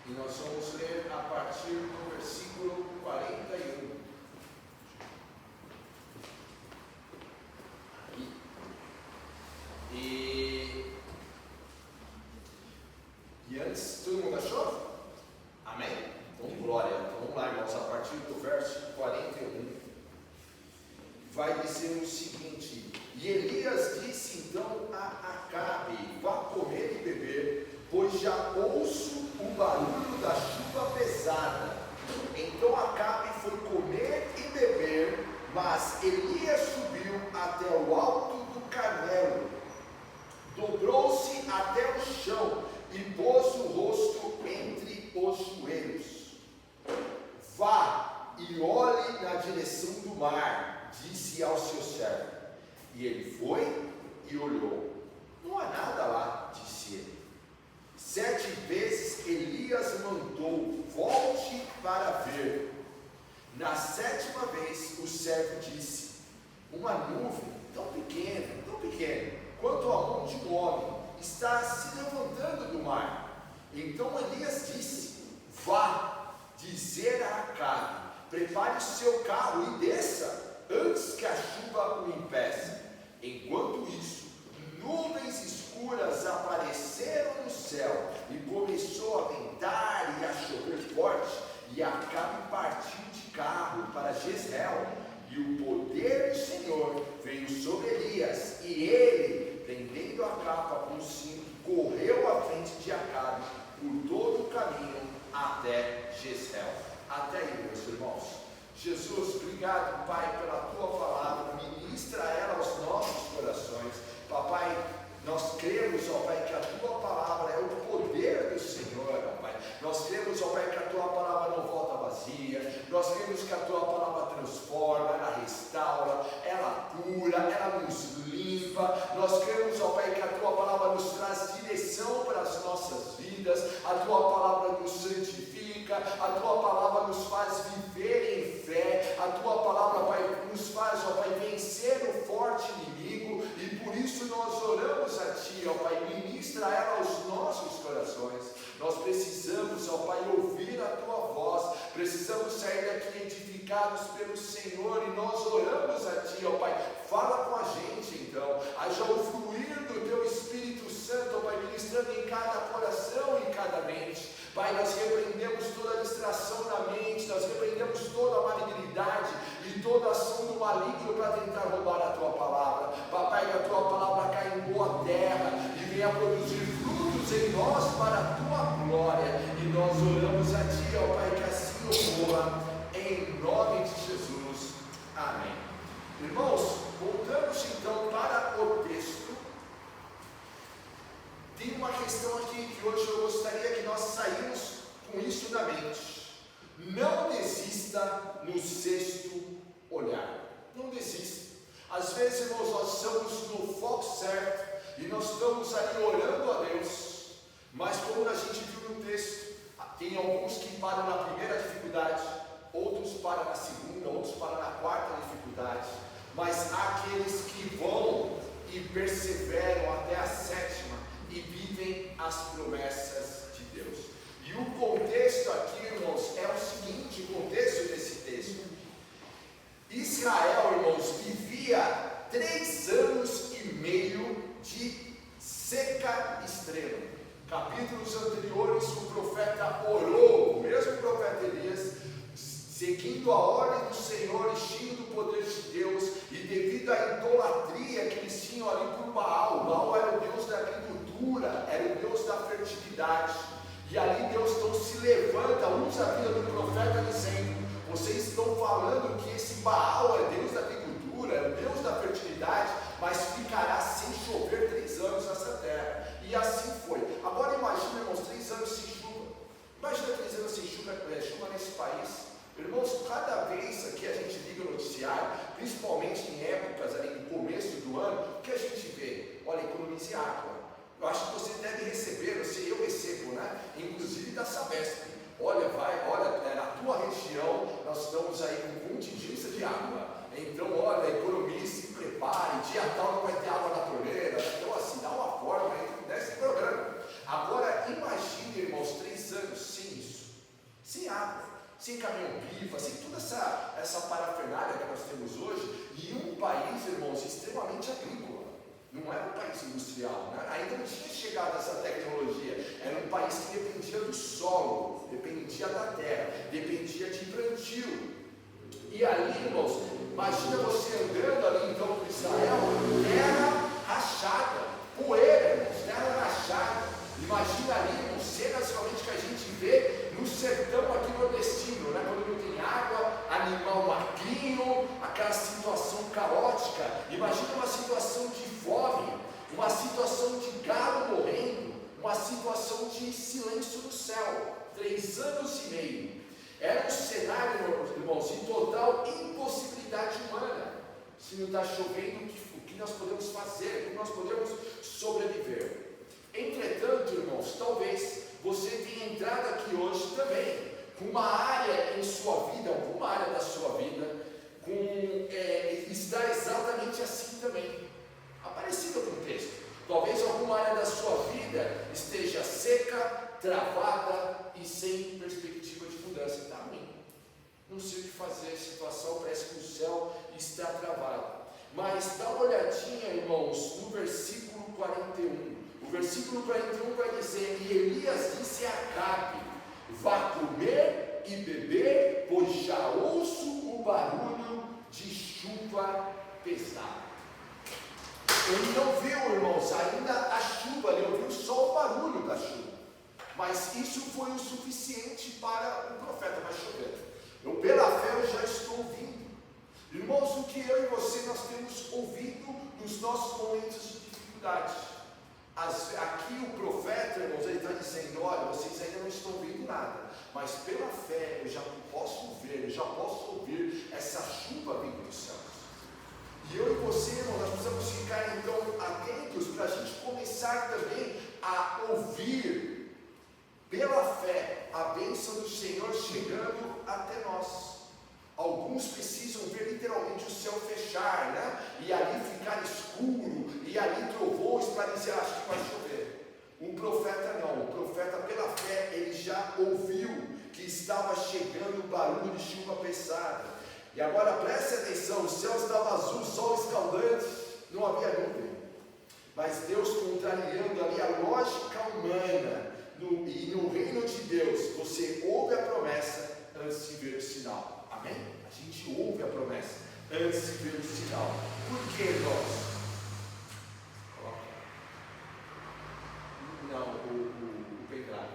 E nós vamos ler a partir do versículo 41. E antes, todo mundo achou? Amém? Então, glória. Então, vamos lá, irmãos, a partir do verso 41, vai dizer o seguinte: E Elias disse então a Acabe: Vá comer e beber, pois já ouço o barulho da chuva pesada. Então Acabe foi comer e beber, mas Elias subiu até o alto do Carmelo, dobrou-se até o chão e pôs o rosto entre os joelhos. Vá e olhe na direção do mar, disse ao seu servo. E ele foi e olhou. Não há nada lá, disse ele. 7 vezes Elias mandou: volte para ver. Na 7ª vez o servo disse: uma nuvem tão pequena, quanto a mão de um homem, está se levantando do mar. Então Elias disse: vá dizer a Acabe: prepare o seu carro e desça, antes que a chuva o impeça. Enquanto isso, nuvens escuras apareceram no céu, e começou a ventar e a chover forte, e Acabe partiu de carro para Jezreel, e o poder do Senhor veio sobre Elias, e ele, prendendo a capa com o cinto, correu à frente de Acabe por todo o caminho até Jezreel. Até aí, meus irmãos. Jesus, obrigado, Pai, pela Tua palavra, ministra ela aos nossos corações. Papai, nós cremos, ó Pai, que a Tua palavra é o poder do Senhor, ó Pai. Nós cremos, ó Pai, que a Tua palavra não volta vazia. Nós cremos que a Tua palavra transforma, ela restaura, ela cura, ela nos limpa. Nós cremos, ó Pai, que a Tua palavra nos traz direção para as nossas vidas. A Tua palavra nos santifica, a Tua palavra nos faz viver em fé. A Tua palavra, Pai, nos faz, ó Pai, vencer o forte inimigo. E por isso nós oramos a Ti, ó Pai, ministra ela aos nossos corações. Nós precisamos, ó Pai, ouvir a Tua voz, precisamos sair daqui edificados pelo Senhor, e nós oramos a Ti, ó Pai, fala com a gente então, haja o fluir do Teu Espírito Santo, ó Pai, ministrando em cada coração e em cada mente. Pai, nós repreendemos toda distração na mente, nós repreendemos toda a malignidade e toda ação do maligno para tentar roubar a Tua palavra. Papai, que a Tua palavra caia em boa terra e venha produzir frutos em nós para a Tua glória. E nós oramos a Ti, ó Pai, que assim ocorra, em nome de Jesus. Amém. Irmãos, voltamos então para o texto. Tem uma questão aqui que hoje eu gostaria que nós saímos com isso na mente. Não desista no 6º olhar. Não desista. Às vezes, irmãos, nós estamos no foco certo e nós estamos ali orando a Deus, mas como a gente viu no texto, tem alguns que param na primeira dificuldade, outros param na segunda, outros param na 4ª dificuldade, mas há aqueles que vão e perseveram até a 7ª e vivem as promessas de Deus. E o contexto aqui, irmãos, é o seguinte: o contexto desse texto: Israel, irmãos, vivia 3 anos e meio de seca extrema. Capítulos anteriores, o profeta orou, o mesmo profeta Elias, seguindo a ordem do Senhor e cheio do poder de Deus, e devido à idolatria que eles tinham ali por Baal. Baal era o Deus da agricultura, era o Deus da fertilidade, e ali Deus então se levanta, usa a vida do profeta dizendo: vocês estão falando que esse Baal é Deus da agricultura, é o Deus da fertilidade, mas ficará sem chover 3 anos nessa terra. E assim foi. Agora imagina, irmãos, 3 anos sem chuva. Imagina 3 anos sem chuva nesse país. Irmãos, cada vez que a gente liga o noticiário, principalmente em épocas ali no começo do ano, o que a gente vê? Olha, economize água. Eu acho que você deve receber, eu recebo, né? Inclusive da Sabesp. Olha, na tua região nós estamos aí com contingência de água. Então, olha, economize, se prepare, dia tal não vai ter água na torneira. Então, assim, dá uma forma aí desse programa. Agora, imagine, irmãos, 3 anos sem sem caminhão-pipa, sem toda essa parafernália que nós temos hoje, e um país, irmãos, extremamente agrícola. Não era um país industrial, né? Ainda não tinha chegado essa tecnologia. Era um país que dependia do solo, dependia da terra, dependia de plantio. E ali, irmãos, imagina você andando ali então por Israel, terra rachada, poeira, irmãos, terra rachada. Imagina ali, irmãos, cenas realmente que a gente vê no sertão aqui nordestino, né? Quando não tem água, animal maquinho, aquela situação caótica. Imagina uma situação de fome, uma situação de gado morrendo, uma situação de silêncio no céu. 3 anos e meio. Era um cenário, irmãos, de total impossibilidade humana. Se não está chovendo, o que nós podemos fazer? Como nós podemos sobreviver? Entretanto, irmãos, talvez você tenha entrado aqui hoje também com uma área em sua vida, alguma área da sua vida, está exatamente assim também, parecido com o texto. Talvez alguma área da sua vida esteja seca, travada e sem perspectiva de mudança. Está ruim, não sei o que fazer, a situação parece que o céu está travado. Mas dá uma olhadinha, irmãos, no versículo 41. O versículo 41 vai dizer: e Elias disse a Acabe: vá comer e beber, pois já ouço o barulho de chuva pesada. Ele não viu, irmãos, ainda a chuva, ele ouviu só o barulho da chuva. Mas isso foi o suficiente para o profeta. Vai chover. Pela fé eu já estou ouvindo. Irmãos, o que eu e você nós temos ouvido nos nossos momentos de dificuldade. Aqui o profeta, irmãos, ele está dizendo: olha, vocês ainda não estão ouvindo nada, mas pela fé eu já posso ver, eu já posso ouvir essa chuva vindo dos céus. E eu e você, irmão, nós precisamos ficar então atentos para a gente começar também a ouvir pela fé a bênção do Senhor chegando até nós. Alguns precisam ver literalmente o céu fechar, né? E ali ficar escuro, e ali trovões para dizer: acho que vai chover. O profeta não, o profeta pela fé ele já ouviu que estava chegando o barulho de chuva pesada. E agora preste atenção, o céu estava azul, sol escaldante, não havia nuvem. Mas Deus, contrariando ali a lógica humana, e no reino de Deus, você ouve a promessa antes de ver o sinal. Amém? A gente ouve a promessa antes de ver o sinal. Por que, irmãos? Não, o pendrive.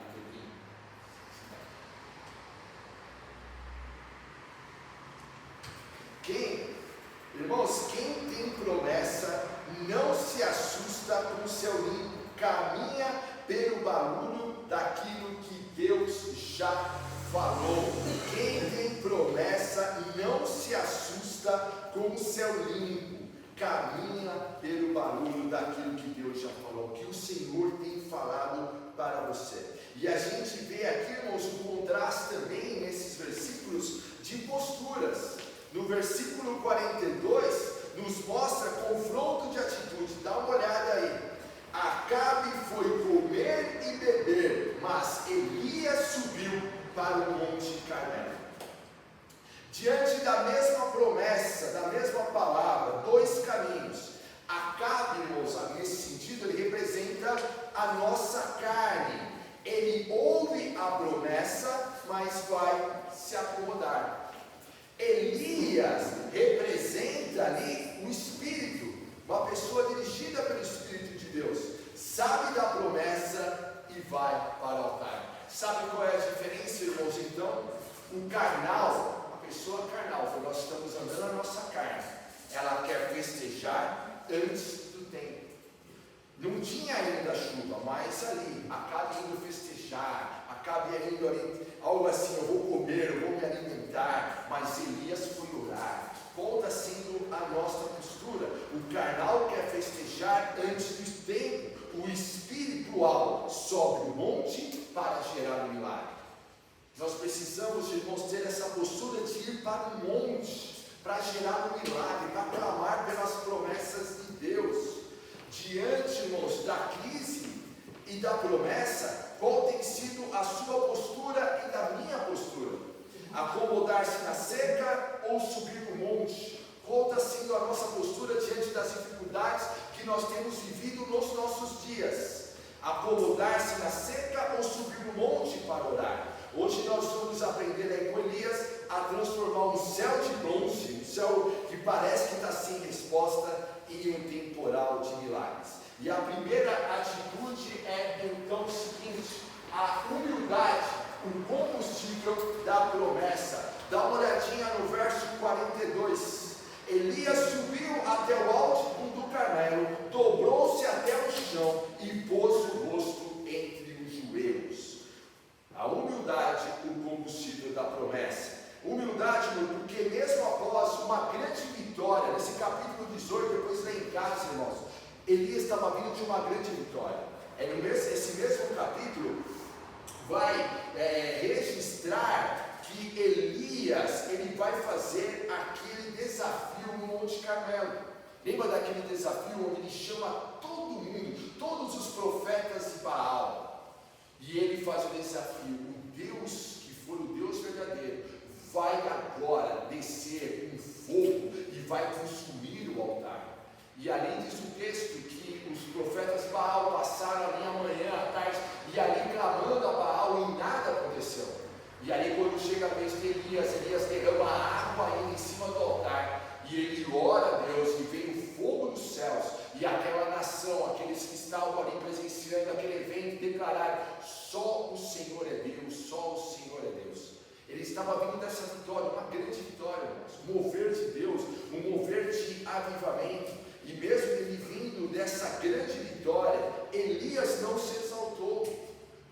Irmãos, quem tem promessa não se assusta com o céu limpo, caminha pelo barulho daquilo que Deus já falou. Quem tem promessa não se assusta com o céu limpo, caminha pelo barulho daquilo que Deus já falou, que o Senhor tem falado para você. E a gente vê aqui, irmãos, um contraste também nesses versículos de posturas. No versículo 42 nos mostra confronto de atitude. Dá uma olhada aí. Acabe foi comer e beber, mas Elias subiu para o monte Carmelo. Diante da mesma promessa, da mesma palavra, 2 caminhos. Acabe, irmãos, nesse sentido, ele representa a nossa carne. Ele ouve a promessa, mas vai se acomodar. Elias representa ali o Espírito, uma pessoa dirigida pelo Espírito de Deus, sabe da promessa e vai para o altar. Sabe qual é a diferença, irmãos? Então, o carnal, a pessoa carnal, nós estamos andando na nossa carne, ela quer festejar antes do tempo. Não tinha ainda chuva, mas ali, Acabe indo festejar, Acabe indo ali, algo assim: eu vou comer, eu vou me alimentar. Mas Elias foi orar. Qual está sendo a nossa postura? O carnal quer festejar antes do tempo, o espiritual sobe o monte para gerar um milagre. Nós precisamos, irmãos, ter essa postura de ir para o monte, para gerar um milagre, para clamar pelas promessas de Deus. Diante, irmãos, da crise e da promessa, qual tem sido a sua postura e da minha postura? acomodar-se na seca ou subir no monte? Qual está sendo a nossa postura diante das dificuldades que nós temos vivido nos nossos dias? Acomodar-se na seca ou subir no monte para orar? Hoje nós vamos aprender aí com Elias a transformar um céu de bronze, um céu que parece que está sem resposta, em um temporal de milagres. E a primeira atitude é então o seguinte: a humildade, o combustível da promessa. Dá uma olhadinha no verso 42. Elias subiu até o alto do Carmelo, dobrou-se até o chão e pôs o rosto entre os joelhos. A humildade, o combustível da promessa. Humildade, porque mesmo após uma grande vitória, nesse capítulo 18, depois lê em casa, irmãos, Elias estava vindo de uma grande vitória. Esse mesmo capítulo vai registrar que Elias, ele vai fazer aquele desafio no Monte Carmelo. Lembra daquele desafio onde ele chama todo mundo, todos os profetas de Baal, e ele faz o desafio: o Deus que for o Deus verdadeiro vai agora descer um fogo e vai consumir o altar. E ali diz o texto que os profetas de Baal passaram ali a manhã, à tarde, e ali clamando a Baal, e nada aconteceu. E aí quando chega a vez de Elias, Elias derrama água ainda em cima do altar, e ele ora a Deus, e vem o fogo dos céus, e aquela nação, aqueles que estavam ali presenciando aquele evento, declararam: só o Senhor é Deus, só o Senhor é Deus. Ele estava vindo dessa vitória, uma grande vitória, irmãos, um mover de Deus, um mover de avivamento. E mesmo ele vindo dessa grande vitória, Elias não se exaltou.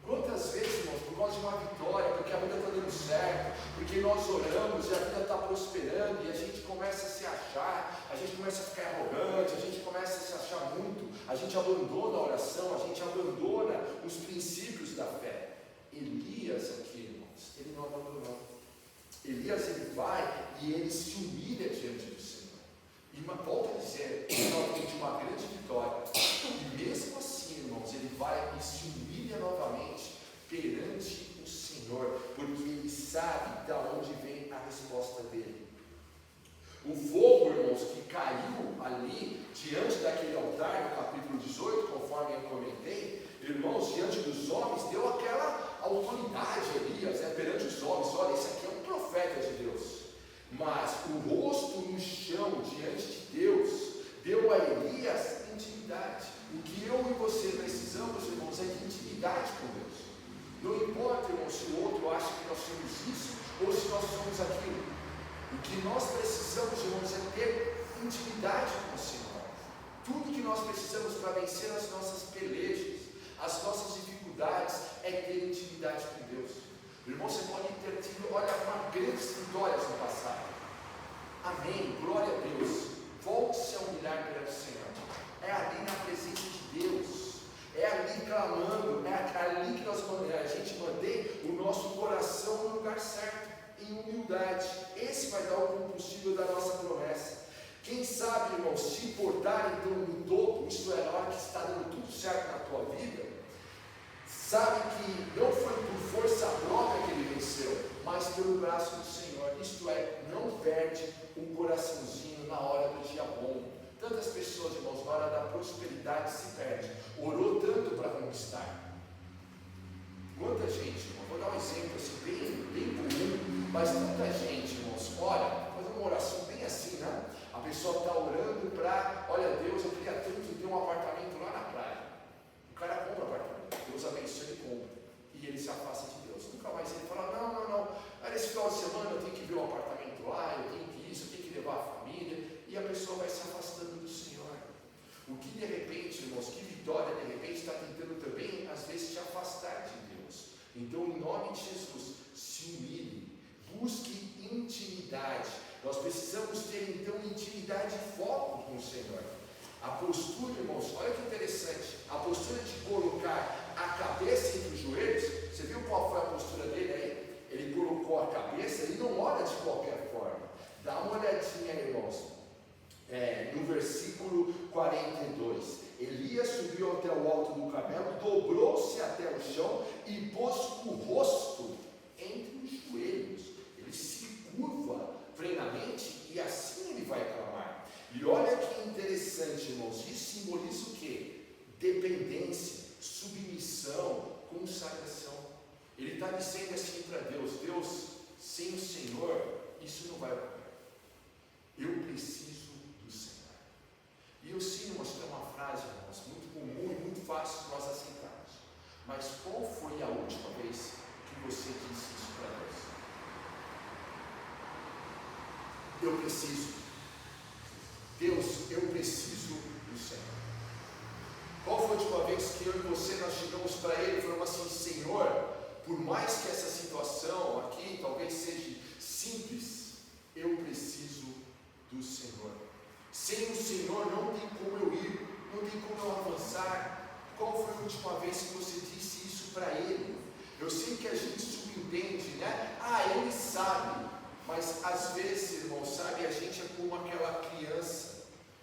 Quantas vezes, irmãos, por causa de uma vitória, porque a vida está dando certo, porque nós oramos e a vida está prosperando, e a gente começa a se achar, a gente começa a ficar arrogante, a gente começa a se achar muito, a gente abandona a oração, a gente abandona os princípios da fé. Elias aqui, irmãos, ele não abandonou. Elias, ele vai e ele se humilha diante do Senhor. E volta a dizer, ele de uma grande vitória, e mesmo assim, irmãos, ele vai e se humilha novamente perante o Senhor, porque ele sabe de onde vem a resposta dele. O fogo, irmãos, que caiu ali diante daquele altar no capítulo 18, conforme eu comentei, irmãos, diante dos homens, deu aquela autoridade a Elias, perante os homens: olha, esse aqui é um profeta de Deus. Mas o rosto no chão diante de Deus deu a Elias intimidade. O que eu e você precisamos, irmãos, é de intimidade com Deus. Não importa, irmãos, se o outro acha que nós somos isso ou se nós somos aquilo. O que nós precisamos, irmãos, é ter intimidade com o Senhor. Tudo que nós precisamos para vencer as nossas pelejas, as nossas dificuldades, é ter intimidade com Deus. Irmão, você pode ter tido, olha, uma grandes vitórias no passado. Amém, glória a Deus. Volte-se a humilhar perante o Senhor. É ali na presença de Deus. É ali clamando. É ali que a gente mantém o nosso coração no lugar certo, em humildade. Esse vai dar o combustível da nossa promessa. Quem sabe, irmão, se importar então no topo, isto é, na hora que está dando tudo certo na tua vida, sabe que não foi por força própria que ele venceu, mas pelo braço do Senhor. Isto é, não perde um coraçãozinho na hora do dia bom. Tantas pessoas, irmãos, na hora da prosperidade se perde. Orou tanto para conquistar. Quanta gente, irmão, vou dar um exemplo assim, bem comum, mas tanta gente, irmãos, olha, fazer uma oração bem assim, né? A pessoa está orando para, olha, Deus, eu queria tanto ter um apartamento lá na praia. O cara compra apartamento, Deus abençoe e compra, e ele se afasta de Deus. Nunca mais ele fala: não, nesse final de semana eu tenho que ver um apartamento lá, eu tenho que isso, eu tenho que levar a família, e a pessoa vai se afastando do Senhor. O que de repente, irmãos, que vitória de repente está tentando também, às vezes, te afastar de Deus. Então, em nome de Jesus, se humilhe, busque intimidade. Nós precisamos ter então intimidade e foco com o Senhor. A postura, irmãos, olha que interessante, a postura de colocar a cabeça entre os joelhos. Você viu qual foi a postura dele aí? Ele colocou a cabeça, ele não ora de qualquer forma. Dá uma olhadinha, irmãos, no versículo 42. Elias subiu até o alto do Carmelo, dobrou-se até o chão e pôs o rosto entre os joelhos. Ele consagração. Ele está dizendo assim para Deus: Deus, sem o Senhor, isso não vai ocorrer. Eu preciso do Senhor. E eu sim, irmãos, tem uma frase, irmãos, muito comum e muito fácil nós aceitarmos. Mas qual foi a última vez que você disse isso para Deus? Eu preciso. Deus, eu preciso do Senhor. Qual foi a última vez que eu e você nós chegamos para Ele e falamos assim: Senhor, por mais que essa situação aqui talvez seja simples, eu preciso do Senhor. Sem o Senhor não tem como eu ir, não tem como eu avançar. Qual foi a última vez que você disse isso para Ele? Eu sei que a gente subentende, né? Ele sabe. Mas às vezes, irmão, sabe, a gente é como aquela criança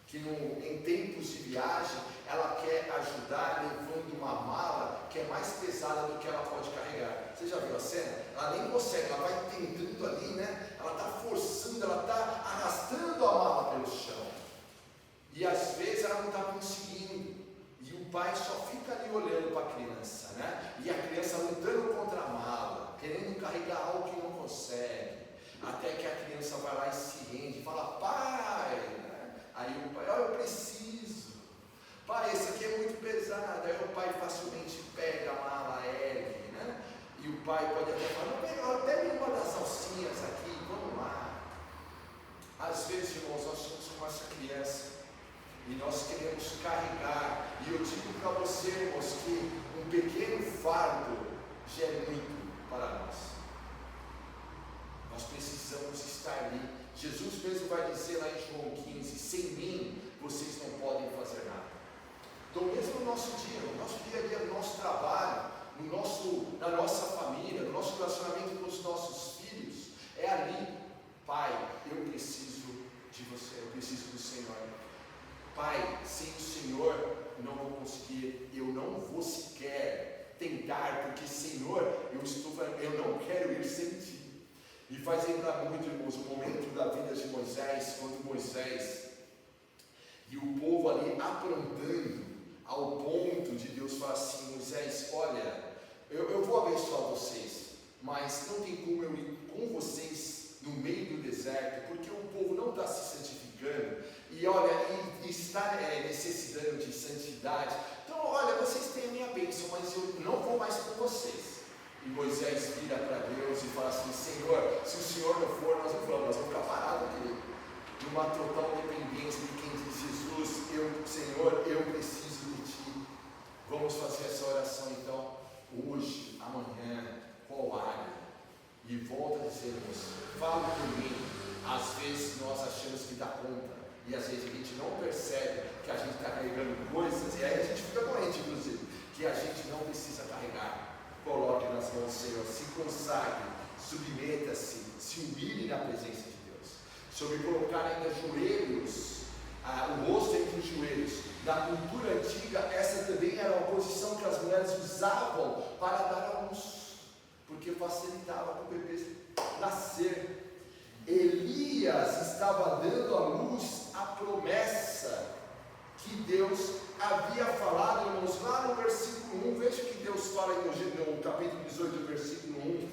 que em tempos de viagem, ela quer ajudar levando uma mala que é mais pesada do que ela pode carregar. Você já viu a cena? Ela nem consegue, ela vai tentando ali, né? Ela está forçando, ela está arrastando a mala pelo chão. E às vezes ela não está conseguindo. E o pai só fica ali olhando para a criança, né? E a criança lutando contra a mala, querendo carregar algo que não consegue. Até que a criança vai lá e se rende, fala: pai, né? Aí o pai: eu preciso. Pai, esse aqui é muito pesado. Aí o pai facilmente pega a mala, ergue, né? E o pai pode até falar: pega uma das alcinhas aqui, vamos lá. Às vezes, irmãos, nós somos como essa criança e nós queremos carregar. E eu digo para você, irmãos, que um pequeno fardo já é muito para nós. Nós precisamos estar ali. Jesus mesmo vai dizer lá em João 15: sem mim vocês não podem fazer nada. Então, mesmo no nosso dia, no nosso dia a dia, no nosso trabalho, na nossa família, no nosso relacionamento com os nossos filhos, é ali: Pai, eu preciso de você, eu preciso do Senhor. Pai, sem o Senhor não vou conseguir, eu não vou sequer tentar, porque Senhor, eu não quero ir sem ti. E faz lembrar muito, irmãos, o momento da vida de Moisés, quando Moisés e o povo ali aprontando, ao ponto de Deus falar assim: Moisés, olha, eu vou abençoar vocês, mas não tem como eu ir com vocês no meio do deserto, porque o povo não está se santificando, e olha, e está necessitando de santidade. Então, olha, vocês têm a minha bênção, mas eu não vou mais com vocês. E Moisés vira para Deus e fala assim: Senhor, se o Senhor não for, nós não vamos, nós vamos ficar parados aqui, numa total dependência de quem diz: Jesus, Senhor, eu preciso de Ti. Vamos fazer essa oração então, hoje, amanhã, qual área? E volta a dizer: fala por mim. Às vezes nós achamos que dá conta, e às vezes a gente não percebe que a gente está carregando coisas, e aí a gente fica doente, inclusive, que a gente não precisa carregar. Coloque nas mãos do Senhor, se consagre, submeta-se, se humilhe na presença de Deus. Sobre colocar ainda joelhos, o rosto entre os joelhos. Na cultura antiga, essa também era uma posição que as mulheres usavam para dar à luz, porque facilitava para o bebê nascer. Elias estava dando à luz a promessa que Deus havia falado, irmãos, lá no versículo 1, veja que Deus fala no capítulo 18, versículo 1,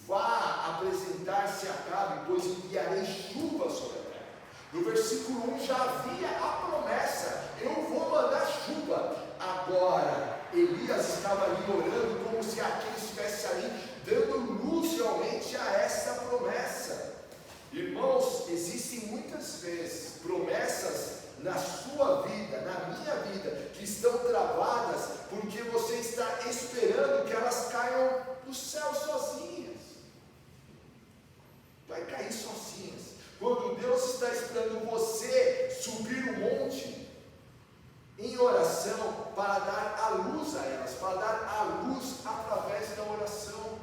vá apresentar-se a Acabe, pois enviarei chuva sobre a terra. No versículo 1 já havia a promessa: eu vou mandar chuva. Agora, Elias estava ali orando como se aquele estivesse ali, dando luz realmente a essa promessa. Irmãos, existem muitas vezes promessas na sua vida, na minha vida, que estão travadas porque você está esperando que elas caiam do céu sozinhas. Vai cair sozinhas. Quando Deus está esperando você subir o monte em oração para dar a luz a elas, para dar a luz através da oração.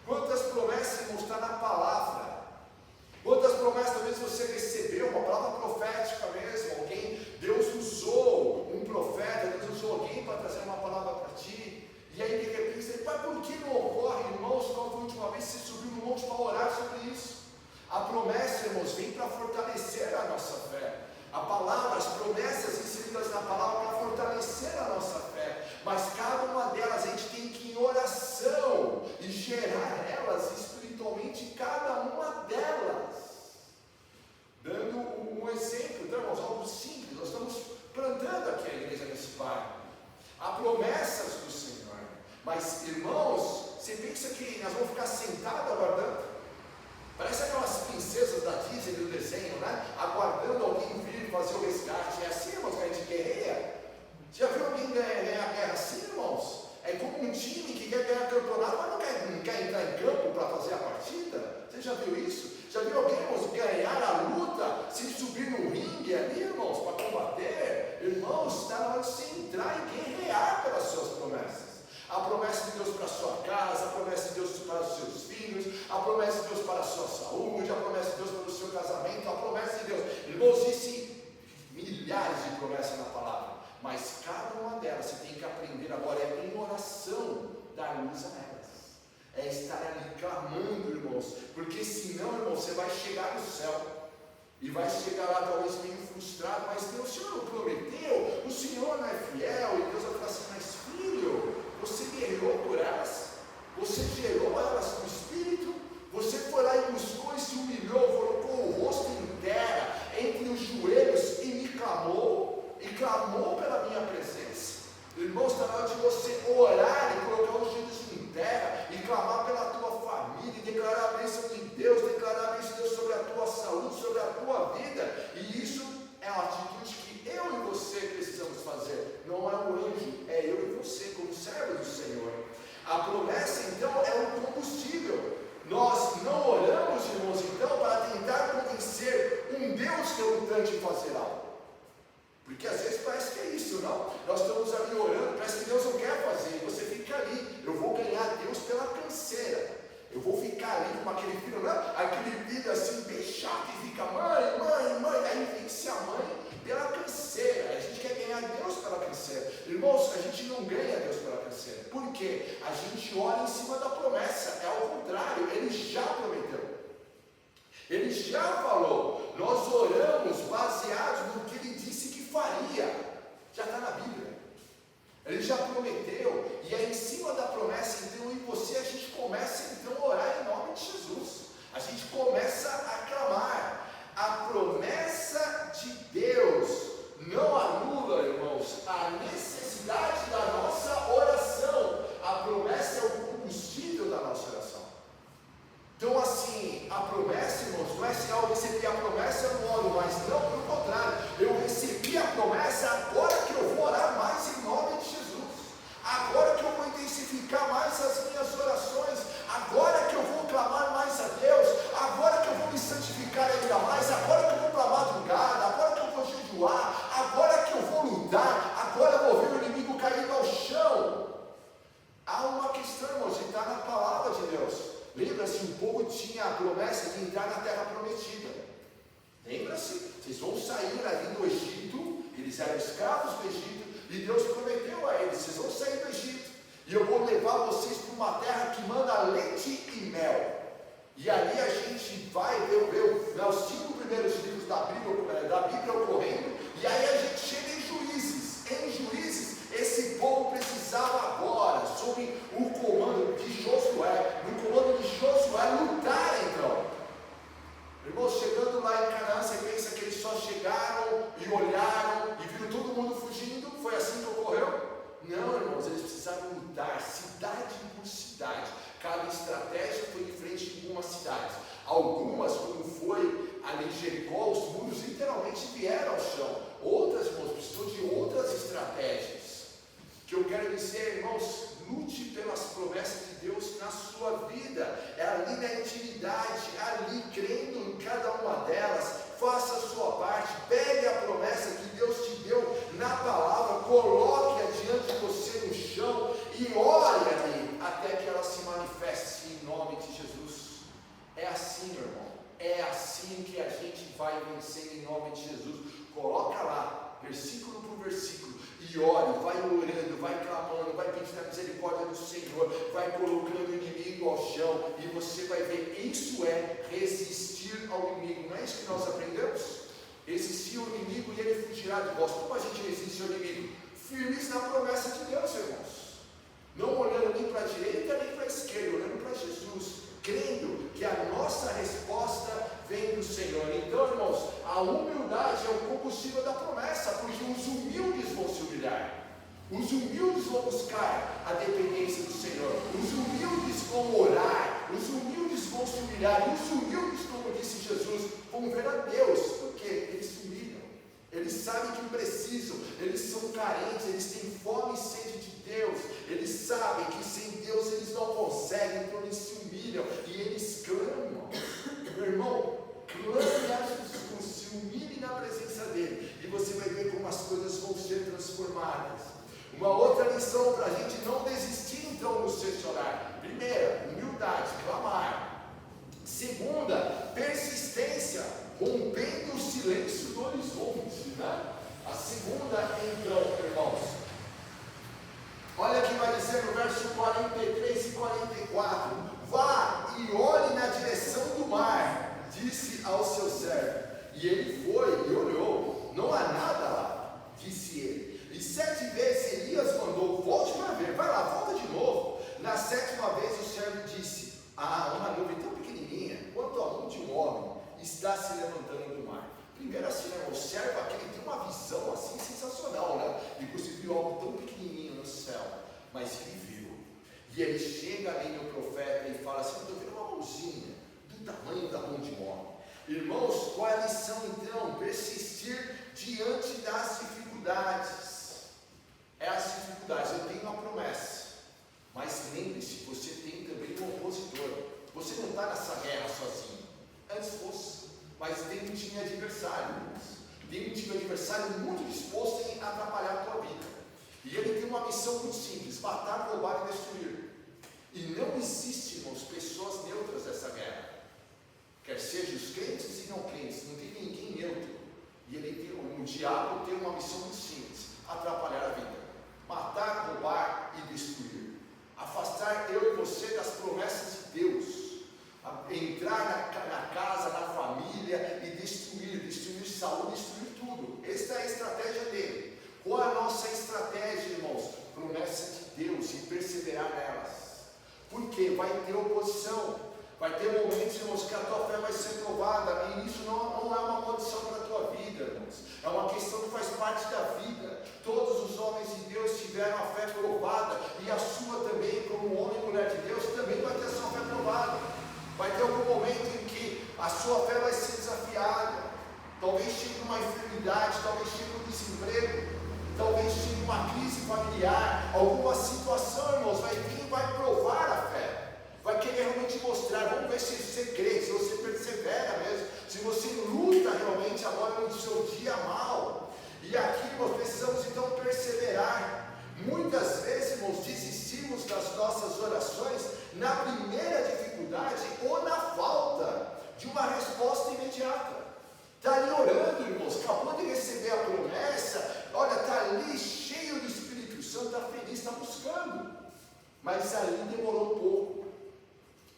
Quantas promessas, irmãos, está na palavra? Quantas promessas talvez você recebeu, uma palavra profética mesmo, alguém, Deus usou um profeta, Deus usou alguém para trazer uma palavra para ti, e aí de repente você diz: pai, por que não ocorre, irmãos? Qual foi a última vez que você subiu no monte para orar sobre isso? A promessa, irmãos, vem para fortalecer a nossa fé. A palavra, as promessas inseridas na palavra para fortalecer a nossa fé, mas cada uma delas a gente tem que ir em oração. Mas, irmãos, você pensa que nós vamos ficar sentados aguardando? Parece aquelas princesas da Disney do desenho, né? Aguardando alguém vir fazer o resgate. É assim, irmãos, que a gente guerreia. Já viu alguém ganhar a guerra assim, irmãos? É como um time que quer ganhar campeonato, mas não quer entrar em campo para fazer a partida. Você já viu isso? Já viu alguém, irmãos, ganhar a luta, se subir no ringue ali, irmãos, para combater? Irmãos, está na hora de você entrar e guerrear pelas suas promessas. A promessa de Deus para a sua casa, a promessa de Deus para os seus filhos, a promessa de Deus para a sua saúde, a promessa de Deus para o seu casamento, a promessa de Deus. Irmãos, existem milhares de promessas na palavra, mas cada uma delas você tem que aprender agora, em oração, dar luz a elas. É estar ali clamando, irmãos, porque senão, irmãos, você vai chegar no céu e vai chegar lá talvez meio frustrado, mas Deus, o Senhor não prometeu, o Senhor não é fiel, e Deus vai falar assim, mas filho, você guerreou por elas, você gerou elas no Espírito, você foi lá e buscou e se humilhou, colocou o rosto em terra, entre os joelhos e me clamou, e clamou pela minha presença. Irmãos, está na hora de você orar e colocar os joelhos em terra, e clamar pela tua família, e declarar a bênção de Deus, declarar a bênção de Deus sobre a tua saúde, sobre a tua vida, e isso é uma atitude que eu e você precisamos fazer, não é o anjo, é eu e você, como servos do Senhor. A promessa, então, é um combustível. Nós não oramos, irmãos, então, para tentar convencer um Deus relutante em fazer algo. Porque às vezes parece que é isso, não? Nós estamos ali orando, parece que Deus não quer fazer, e você fica ali, eu vou ganhar Deus pela canseira. Eu vou ficar ali com aquele filho, não? Aquele filho assim, bem chato, e fica, mãe, mãe, mãe, aí vence a mãe pela canseira. A gente quer ganhar Deus pela canseira. Irmãos, a gente não ganha Deus pela canseira. Por quê? A gente ora em cima da promessa. É ao contrário, Ele já prometeu. Ele já falou. Nós oramos baseados no que Ele disse que faria. Já está na Bíblia. Ele já prometeu, e é em cima da promessa, então, eu e você, a gente começa então a orar em nome de Jesus. A gente começa a clamar. A promessa de Deus não anula, irmãos, a necessidade da nossa oração. A promessa é o combustível da nossa oração. Então, assim, a promessa, irmãos, não é se eu recebi a promessa, eu não oro mais. Não, pelo contrário, eu recebi a promessa, agora que eu vou orar mais em nome de Jesus. Agora que eu vou intensificar mais as minhas orações. Agora que eu vou clamar mais a Deus. Agora que eu vou me santificar ainda mais. Agora que eu vou para a madrugada. Agora que eu vou jejuar. Agora que eu vou lutar. Agora eu vou ver o inimigo caindo ao chão. Há uma questão, irmãos, de estar na palavra de Deus. Lembra-se, o povo tinha a promessa de entrar na terra prometida. Lembra-se? Vocês vão sair ali do Egito. Eles eram escravos do Egito. E Deus prometeu a eles, vocês vão sair do Egito, e eu vou levar vocês para uma terra que manda leite e mel. E ali a gente vai ver os 5 primeiros livros da Bíblia ocorrendo, e aí a gente chega em Juízes. Em Juízes, esse povo precisava agora, sob o comando de Josué, no comando de Josué, lutar então. Irmãos, chegando lá em Canaã, você pensa que eles só chegaram e olharam e viram todo mundo fugindo? Foi assim que ocorreu? Não, irmãos, eles precisaram lutar, cidade por cidade. Cada estratégia foi diferente de algumas cidades. Algumas, como foi ali em Jericó, os muros literalmente vieram ao chão. Outras, irmãos, precisou de outras estratégias. O que eu quero dizer, irmãos, lute pelas promessas de Deus na sua vida. É ali na intimidade, ali crendo em cada uma delas. Faça a sua parte, pegue a promessa que Deus te deu na palavra, coloque-a diante de você no chão e ore ali até que ela se manifeste em nome de Jesus. É assim, meu irmão, é assim que a gente vai vencer em nome de Jesus. Coloca lá, versículo por versículo, e ore, vai orando, vai clamando, vai pedindo a misericórdia do Senhor, vai colocando o inimigo ao chão, e você vai ver, isso é resistir ao inimigo. Não é isso que nós aprendemos? Resistir ao inimigo e ele fugirá de vós. Como a gente resiste ao inimigo? Firmes na promessa de Deus, irmãos. Não olhando nem para a direita nem para a esquerda, olhando para Jesus, crendo que a nossa resposta vem do Senhor. Então, irmãos, a humildade é o combustível da promessa, porque os humildes vão se humilhar. Os humildes vão buscar a dependência do Senhor. Os humildes vão orar. Os humildes vão se humilhar. E os humildes, como disse Jesus, vão ver a Deus. Porque eles se humilham. Eles sabem que precisam. Eles são carentes. Eles têm fome e sede de Deus. Eles sabem que sem Deus eles não conseguem. Então eles se humilham. E eles clamam. Meu irmão, clame a Jesus. Se humilhe na presença dele. E você vai ver como as coisas vão ser transformadas. Uma outra lição para a gente não desistir então no sexto horário. Primeira, humildade, clamar. Segunda, persistência, rompendo o silêncio do horizonte, né? A segunda então, irmãos, olha que vai dizer no verso 43 e 44, vá e olhe na direção do mar, disse ao seu servo, e ele foi e olhou, não há nada lá, disse ele. E 7 vezes Elias mandou, volte para ver, vai lá, volta de novo. Na 7ª vez o servo disse, uma nuvem tão pequenininha, quanto a mão de um homem, está se levantando do mar. Primeiro assim, né, o servo aqui tem uma visão assim sensacional, né? Inclusive viu algo tão pequenininho no céu, mas ele viu. E ele chega ali no profeta e fala assim, eu estou vendo uma mãozinha do tamanho da mão de um homem. Irmãos, qual é a lição então? Persistir diante das dificuldades. É as dificuldades, eu tenho uma promessa, mas lembre-se, você tem também um opositor. Você não está nessa guerra sozinho. Antes fosse, mas tem um time adversário. Tem um time adversário muito disposto em atrapalhar a tua vida. E ele tem uma missão muito simples: matar, roubar e destruir. E não existe, irmãos, pessoas neutras nessa guerra. Quer seja os crentes e não crentes, não tem ninguém neutro. E o diabo tem uma missão muito simples: atrapalhar a vida. Matar, roubar e destruir. Afastar eu e você das promessas de Deus. Entrar na casa, na família e destruir saúde, destruir tudo. Esta é a estratégia dele. Qual é a nossa estratégia, irmãos? Promessa de Deus e perseverar nelas. Porque vai ter oposição. Vai ter momentos, irmãos, que a tua fé vai ser provada. E isso não é uma maldição para a tua vida, irmãos. É uma questão que faz parte da vida. Todos os homens de Deus tiveram a fé provada. E a sua também, como homem e mulher de Deus, também vai ter a sua fé provada. Vai ter algum momento em que a sua fé vai ser desafiada. Talvez chegue uma enfermidade, talvez chegue um desemprego, talvez chegue uma crise familiar, alguma situação, irmãos, vai vir e vai provar a fé. Vai querer realmente mostrar, vamos ver se você crê, se você persevera mesmo, se você luta realmente agora no seu dia mal. E aqui nós precisamos então perseverar. Muitas vezes, irmãos, desistimos das nossas orações na primeira dificuldade ou na falta de uma resposta imediata. Está ali orando, irmãos, acabou de receber a promessa, olha, está ali cheio do Espírito Santo, está feliz, está buscando. Mas ali demorou um pouco.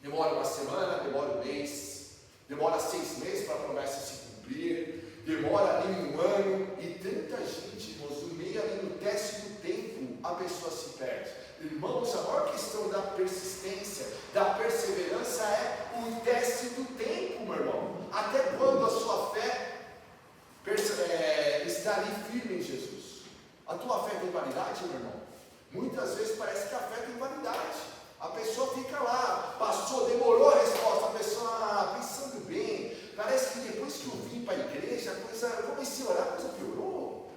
Demora uma semana, demora um mês, demora 6 meses para a promessa se cumprir, demora ali 1 ano, e tanta gente, irmãos, no meio ali no teste do tempo, a pessoa se perde. Irmãos, a maior questão da persistência, da perseverança é o teste do tempo, meu irmão. Até quando a sua fé está ali firme em Jesus? A tua fé tem validade, meu irmão? Muitas vezes parece que a fé tem validade. A pessoa fica lá, passou, demorou a resposta, a pessoa pensando bem. Parece que depois que eu vim para a igreja, eu comecei a orar, a coisa piorou.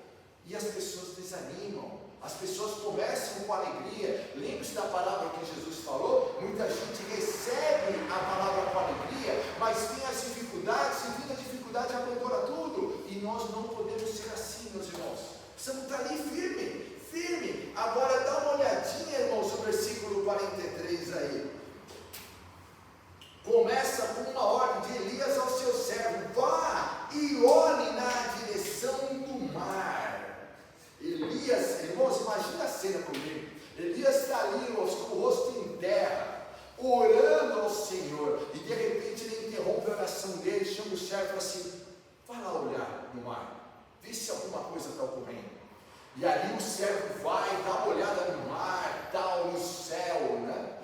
E as pessoas desanimam. As pessoas começam com alegria. Lembre-se da palavra que Jesus falou. Muita gente recebe a palavra com alegria, mas tem as dificuldades, e vindo a dificuldade abandona tudo. E nós não podemos ser assim, meus irmãos. Precisamos estar ali firme. Agora dá uma olhadinha, irmãos, no versículo 43 aí. Começa com uma ordem de Elias ao seu servo: vá e olhe na direção do mar. Elias, irmãos, imagina a cena comigo. Elias está ali, irmãos, com o rosto em terra, orando ao Senhor, e de repente ele interrompe a oração dele, chama o servo e fala assim: vai lá olhar no mar, vê se alguma coisa está ocorrendo. E ali o servo vai, dá uma olhada no mar, tal, no céu, né?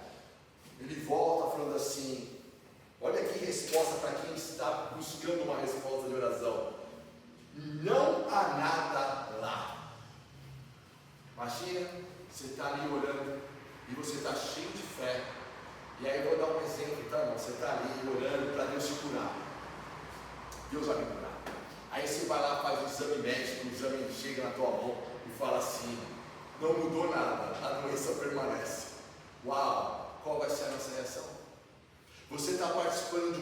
Ele volta falando assim, olha que resposta para quem está buscando uma resposta de oração: não há nada lá. Imagina, E aí eu vou dar um exemplo, tá, irmão? Você está ali orando para Deus te curar. Deus vai me curar. Aí você vai lá, faz o exame médico, o exame chega na tua mão e fala assim: não mudou nada, a doença permanece. Uau! Qual vai ser a nossa reação? Você está participando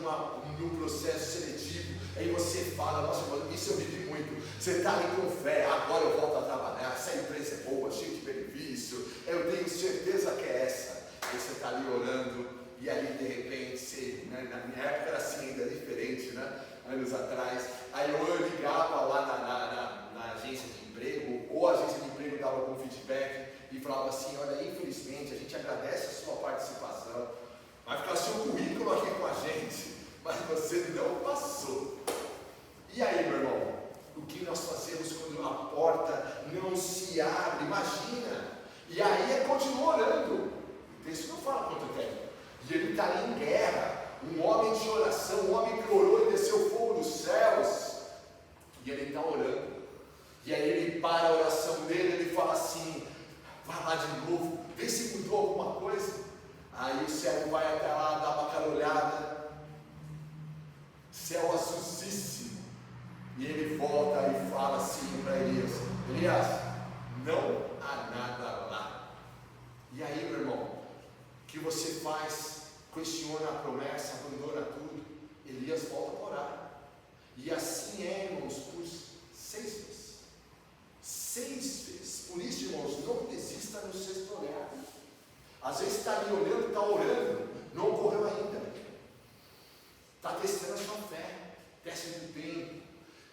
de um processo seletivo, aí você fala: nossa, isso eu vivi muito. Você está ali com fé, agora eu volto a trabalhar, essa empresa é boa, cheia de benefício, eu tenho certeza que é essa. Aí você está ali orando, e ali de repente, né, na minha época era assim, ainda diferente, né? Anos atrás, aí eu ligava lá na agência de emprego, ou a agência de emprego dava algum feedback e falava assim: olha, infelizmente a gente agradece a sua participação, vai ficar seu currículo aqui com a gente, mas você não passou. E aí, meu irmão, o que nós fazemos quando a porta não se abre? Imagina. E aí continua orando. O texto não fala quanto tempo. E ele está ali em guerra, um homem de oração, um homem que orou e desceu fogo dos céus, e ele está orando. E aí ele para a oração dele, ele fala assim: vai lá de novo, vê se mudou alguma coisa. Aí o céu vai até lá, dá uma carolhada, céu azulíssimo, e ele volta e fala assim para Elias: Elias, não há nada lá. E aí, meu irmão, o que você faz? Questiona a promessa, abandona tudo. Elias volta a orar. E assim é, irmãos, por 6 vezes. 6 vezes. Por isso, irmãos, não desista no 6º olhar. Às vezes está ali olhando, está orando, não ocorreu ainda. Está testando a sua fé, teste do tempo.